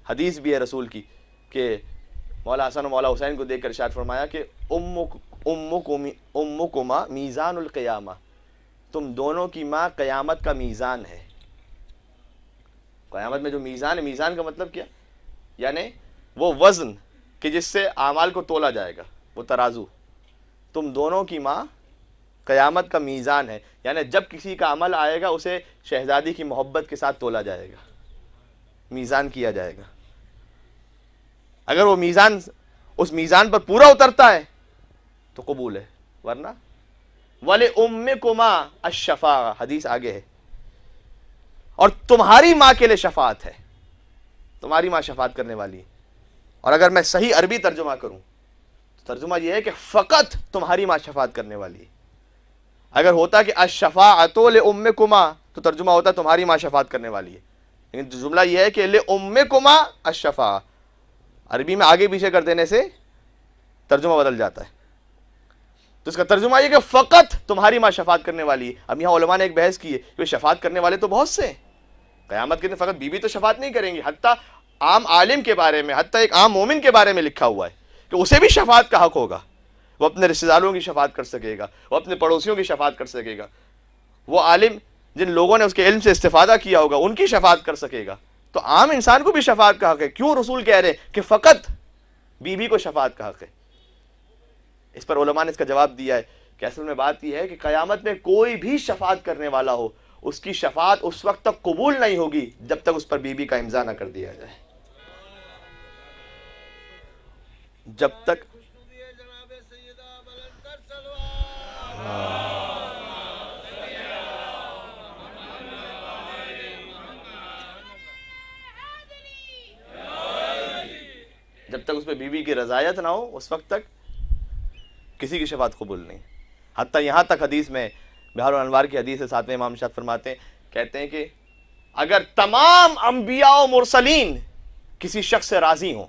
حدیث بھی ہے رسول کی کہ مولا حسن و مولا حسین کو دیکھ کر ارشاد فرمایا کہ امکما میزان القیامہ، تم دونوں کی ماں قیامت کا میزان ہے۔ قیامت میں جو میزان ہے، میزان کا مطلب کیا؟ یعنی وہ وزن کہ جس سے اعمال کو تولا جائے گا، وہ ترازو، تم دونوں کی ماں قیامت کا میزان ہے، یعنی جب کسی کا عمل آئے گا اسے شہزادی کی محبت کے ساتھ تولا جائے گا، میزان کیا جائے گا۔ اگر وہ میزان اس میزان پر پورا اترتا ہے تو قبول ہے، ورنہ وَلِأُمِّكُمَا الشَّفَاعَةُ، حدیث آگے ہے، اور تمہاری ماں کے لیے شفاعت ہے، تمہاری ماں شفاعت کرنے والی ہے۔ اور اگر میں صحیح عربی ترجمہ کروں تو ترجمہ یہ ہے کہ فقط تمہاری ماں شفاعت کرنے والی ہے۔ اگر ہوتا کہ الشفاعۃ لأمکما تو ترجمہ ہوتا تمہاری ماں شفاعت کرنے والی ہے، لیکن جملہ یہ ہے کہ لأمکما الشفاعہ، عربی میں آگے پیچھے کر دینے سے ترجمہ بدل جاتا ہے، تو اس کا ترجمہ یہ کہ فقط تمہاری ماں شفاعت کرنے والی ہے۔ اب یہاں علماء نے ایک بحث کی ہے کہ شفاعت کرنے والے تو بہت سے ہیں، قیامت کے دن فقط بیوی تو شفاعت نہیں کریں گی، حتیٰ عام عالم کے بارے میں، حتیٰ ایک عام مومن کے بارے میں لکھا ہوا ہے کہ اسے بھی شفاعت کا حق ہوگا، وہ اپنے رشتہ داروں کی شفاعت کر سکے گا، وہ اپنے پڑوسیوں کی شفاعت کر سکے گا، وہ عالم جن لوگوں نے اس کے علم سے استفادہ کیا ہوگا ان کی شفاعت کر سکے گا، تو عام انسان کو بھی شفاعت کا حق ہے۔ کیوں رسول کہہ رہے ہیں کہ فقط بیوی کو شفاعت کا حق ہے؟ اس پر علماء نے اس کا جواب دیا ہے کہ اصل میں بات یہ ہے کہ قیامت میں کوئی بھی شفاعت کرنے والا ہو، اس کی شفاعت اس وقت تک قبول نہیں ہوگی جب تک اس پر بیوی کا امضا نہ کر دیا جائے، جب تک اس پہ بیوی کی رضایت نہ ہو اس وقت تک کسی کی شفاعت قبول نہیں۔ حتیٰ یہاں تک حدیث میں بہار الانوار کی حدیث ہے، ساتویں امام ارشاد فرماتے ہیں، کہتے ہیں کہ اگر تمام انبیاء و مرسلین کسی شخص سے راضی ہوں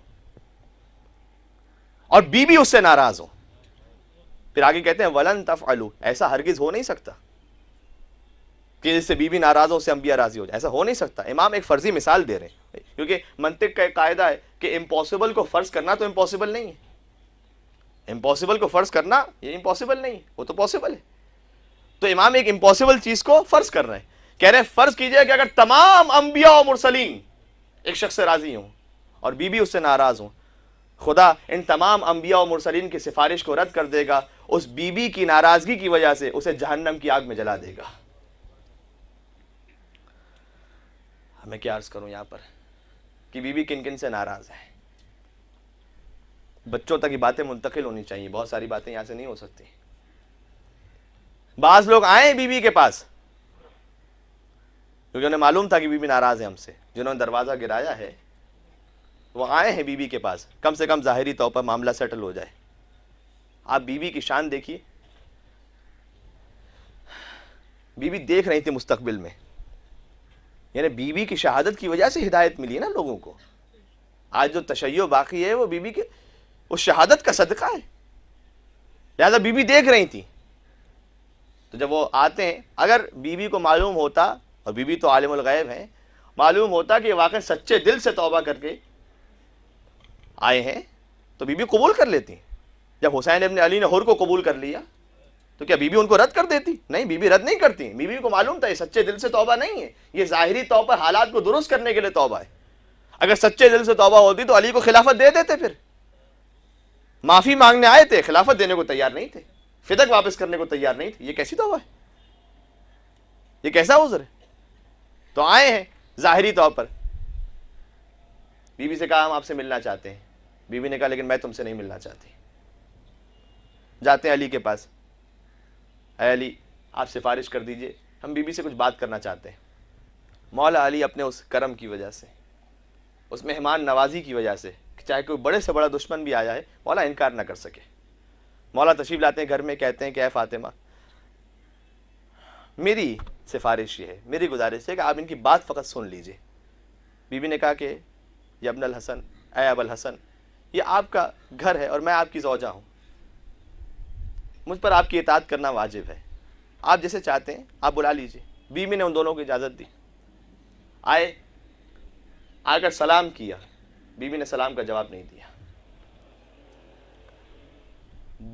اور بیوی اس سے ناراض ہو، پھر آگے کہتے ہیں وَلَن تَفْعَلُوا، ایسا ہرگز ہو نہیں سکتا کہ جس سے بیوی ناراض ہو اس سے انبیاء راضی ہو جائے، ایسا ہو نہیں سکتا۔ امام ایک فرضی مثال دے رہے ہیں، کیونکہ منطق کا ایک قاعدہ ہے کہ امپاسبل کو فرض کرنا تو امپاسبل نہیں ہے، امپاسبل کو فرض کرنا یہ امپاسبل نہیں، وہ تو پاسبل ہے۔ تو امام ایک امپاسبل چیز کو فرض کر رہے ہیں، کہہ رہے ہیں فرض کیجئے کہ اگر تمام انبیاء و مرسلین ایک شخص سے راضی ہوں اور بیوی اس سے ناراض ہوں، خدا ان تمام انبیاء و مرسلین کی سفارش کو رد کر دے گا، اس بیوی کی ناراضگی کی وجہ سے اسے جہنم کی آگ میں جلا دے گا۔ میں کیا عرض کروں یہاں پر کہ بیوی کن کن سے ناراض ہے، بچوں تک یہ باتیں منتقل ہونی چاہیے، بہت ساری باتیں یہاں سے نہیں ہو سکتی۔ بعض لوگ آئے بیوی کے پاس کیونکہ انہیں معلوم تھا کہ بیوی ناراض ہے ہم سے، جنہوں نے دروازہ گرایا ہے وہ آئے ہیں بیوی کے پاس، کم سے کم ظاہری طور پر معاملہ سیٹل ہو جائے۔ آپ بیوی کی شان دیکھیے، بیوی دیکھ رہی تھی مستقبل میں، یعنی بیوی کی شہادت کی وجہ سے ہدایت ملی ہے نا لوگوں کو۔ آج جو تشیع باقی ہے وہ بیوی کے اس شہادت کا صدقہ ہے، لہذا بیوی دیکھ رہی تھی۔ تو جب وہ آتے ہیں، اگر بیوی کو معلوم ہوتا، اور بیوی تو عالم الغیب ہیں، معلوم ہوتا کہ واقعی سچے دل سے توبہ کر کے آئے ہیں تو بیوی قبول کر لیتی۔ جب حسین ابن علی نے حر کو قبول کر لیا تو کیا بیوی ان کو رد کر دیتی؟ نہیں، بیوی رد نہیں کرتی، بیوی کو معلوم تھا یہ سچے دل سے توبہ نہیں ہے، یہ ظاہری طور پر حالات کو درست کرنے کے لیے توبہ ہے۔ اگر سچے دل سے توبہ ہوتی تو علی کو خلافت دے دیتے، پھر معافی مانگنے آئے تھے، خلافت دینے کو تیار نہیں تھے، فدق واپس کرنے کو تیار نہیں تھے، یہ کیسی توبہ ہے، یہ کیسا عذر ہے؟ تو آئے ہیں ظاہری طور پر، بیوی سے کہا ہم آپ سے ملنا چاہتے ہیں، بیوی نے کہا لیکن میں تم سے نہیں ملنا چاہتی۔ جاتے ہیں علی کے پاس، اے علی آپ سفارش کر دیجئے، ہم بیوی سے کچھ بات کرنا چاہتے ہیں۔ مولا علی اپنے اس کرم کی وجہ سے، اس مہمان نوازی کی وجہ سے، چاہے کوئی بڑے سے بڑا دشمن بھی آیا ہے مولا انکار نہ کر سکے۔ مولا تشریف لاتے ہیں گھر میں، کہتے ہیں کہ اے فاطمہ میری سفارش یہ ہے، میری گزارش ہے کہ آپ ان کی بات فقط سن لیجئے۔ بیوی نے کہا کہ یا ابن الحسن، اے ابو الحسن، یہ آپ کا گھر ہے اور میں آپ کی زوجہ ہوں، مجھ پر آپ کی اطاعت کرنا واجب ہے، آپ جیسے چاہتے ہیں آپ بلا لیجئے۔ بیوی نے ان دونوں کو اجازت دی، آئے، آ کر سلام کیا، بیوی نے سلام کا جواب نہیں دیا.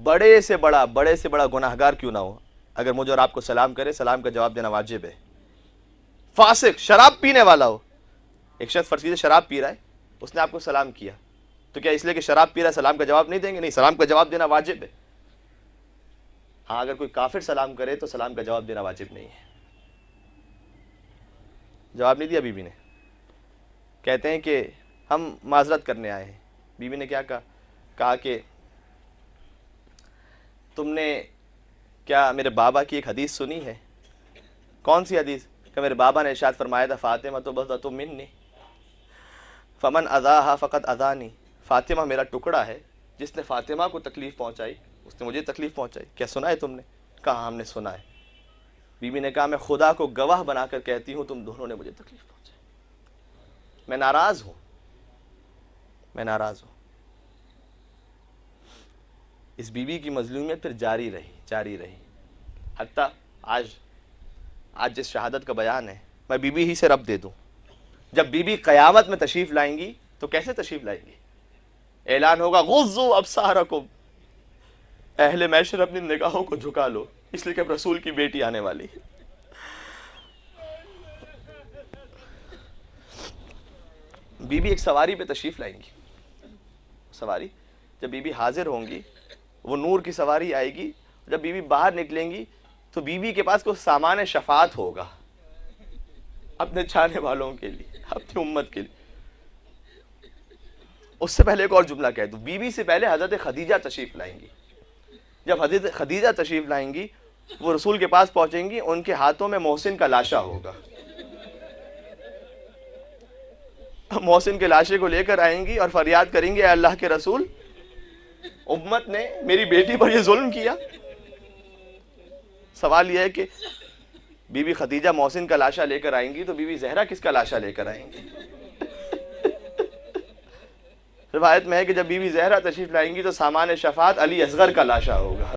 بڑے سے بڑا گناہگار کیوں نہ ہو، اگر مجھے اور آپ کو سلام کرے، سلام کا جواب دینا واجب ہے. فاسق، شراب پینے والا ہو، ایک شخص فرض کیجیے شراب پی رہا ہے، اس نے آپ کو سلام کیا، تو کیا اس لیے کہ شراب پی رہا ہے سلام کا جواب نہیں دیں گے؟ نہیں، سلام کا جواب دینا واجب ہے. ہاں اگر کوئی کافر سلام کرے تو سلام کا جواب دینا واجب نہیں ہے. جواب نہیں دیا بیوی نے. کہتے ہیں کہ ہم معذرت کرنے آئے ہیں. بیوی نے کیا کہا کہ تم نے کیا میرے بابا کی ایک حدیث سنی ہے؟ کون سی حدیث؟ کہ میرے بابا نے ارشاد فرمایا تھا فاطمہ تو بضعۃ منی فمن اذاها فقد اذانی. فاطمہ میرا ٹکڑا ہے، جس نے فاطمہ کو تکلیف پہنچائی اس نے مجھے تکلیف پہنچائی. کیا سنا ہے تم نے؟ کہا ہم نے سنا ہے. بیوی نے کہا میں خدا کو گواہ بنا کر کہتی ہوں تم دونوں نے مجھے تکلیف پہنچائی. میں ناراض ہوں. اس بیوی کی مظلومیت پھر جاری رہی حتیٰ آج جس شہادت کا بیان ہے میں بیوی ہی سے رب دے دوں. جب بیوی قیامت میں تشریف لائیں گی تو کیسے تشریف لائیں گی؟ اعلان ہوگا غضوا ابصارکم، اہل محشر اپنی نگاہوں کو جھکا لو، اس لیے کہ رسول کی بیٹی آنے والی ہے. بیوی ایک سواری پہ تشریف لائیں گی. سواری جب بیوی حاضر ہوں گی، وہ نور کی سواری آئے گی. جب بیوی باہر نکلیں گی تو بیوی کے پاس کوئی سامان شفاعت ہوگا اپنے چاہنے والوں کے لیے، اپنی امت کے لیے. اس سے پہلے ایک اور جملہ کہہ دوں، بیوی سے پہلے حضرت خدیجہ تشریف لائیں گی. جب حضرت خدیجہ تشریف لائیں گی، وہ رسول کے پاس پہنچیں گی، ان کے ہاتھوں میں محسن کا لاشا ہوگا. محسن کے لاشے کو لے کر آئیں گی اور فریاد کریں گے اے اللہ کے رسول، امت نے میری بیٹی پر یہ ظلم کیا. سوال یہ ہے کہ بی بی خدیجہ محسن کا لاشا لے کر آئیں گی تو بی بی زہرا کس کا لاشا لے کر آئیں گی؟ روایت میں ہے کہ جب بی بی زہرا تشریف لائیں گی تو سامان شفاعت علی اصغر کا لاشا ہوگا.